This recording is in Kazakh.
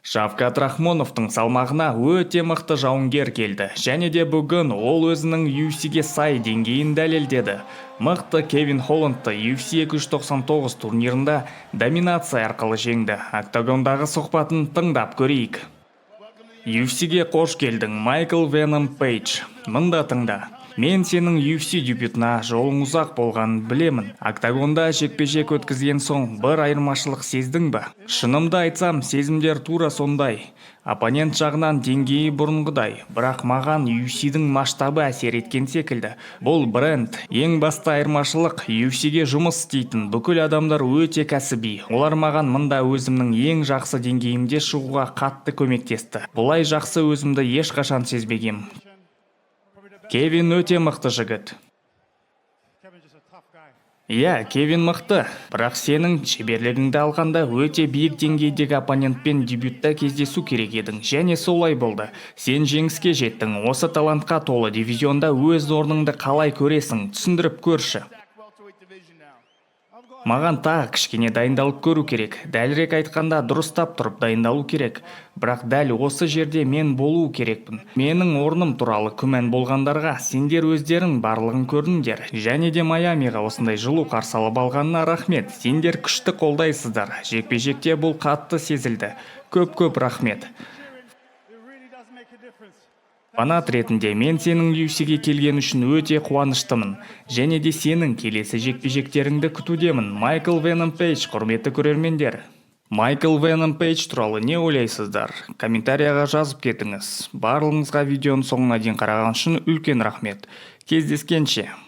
Шавкат Рахмоновтың салмағына өте мықты жауынгер келді. Және де бүгін ол өзінің UFC-ге сай деңгейін дәлелдеді. Мықты Кевин Холландты UFC 299 турнирында доминация арқылы жеңді. Октагондағы сұхбатын тыңдап көрейік. UFC-ге қош келдің, Майкл Веном Пейдж. Мында тыңда. Мен сенің UFC дебютына жолың ұзақ болғанын білемін. Октагонда жекпе-жек өткізген соң бір айырмашылық сездің бе? Шынымды айтсам, сезімдер тура сондай. Оппонент жағынан деңгейі бұрынғыдай, бірақ маған UFC-дің масштабы әсер еткен секілді. Бұл бренд. Ең басты айырмашылық UFC-ге жұмыс істейтін бүкіл адамдар өте кәсіби. Олар маған мында өзімнің ең жақсы деңгейімде шығуға қатты көмектесті. Бұлай жақсы өзімді ешқашан сезбегем. Кевин өте мықты жігіт. Иә, Кевин мықты, бірақ сенің шеберлігіңді алғанда өте биік деңгейдегі оппонентпен дебютта кездесу керек едің, және солай болды. Сен жеңіске жеттің, осы талантқа толы дивизионда өз орныңды қалай көресің, түсіндіріп көрші. Маған тағы кішкене дайындалып көру керек. Дәлірек айтқанда дұрыстап тұрып дайындалу керек. Бірақ дәл осы жерде мен болу керекпін. Менің орным туралы күмән болғандарға сендер өздерің барлығын көрдіңдер. Және де Майамиға осындай жылу қарсы алып алғанына рахмет. Сендер күшті қолдайсыздар. Жекпе-жекте бұл қатты сезілді. Көп рахмет. Фанат ретінде мен сенің UFC-ге келген үшін өте қуаныштымын. Және де сенің келесі жекпе-жектеріңді күтудемін. Майкл Веном Пейдж, құрметті көрермендер. Майкл Веном Пейдж туралы не ойлайсыздар? Комментарияға жазып кетіңіз. Барлығыңызға видеоның соңына дейін қараған үшін үлкен рахмет. Кездескенше.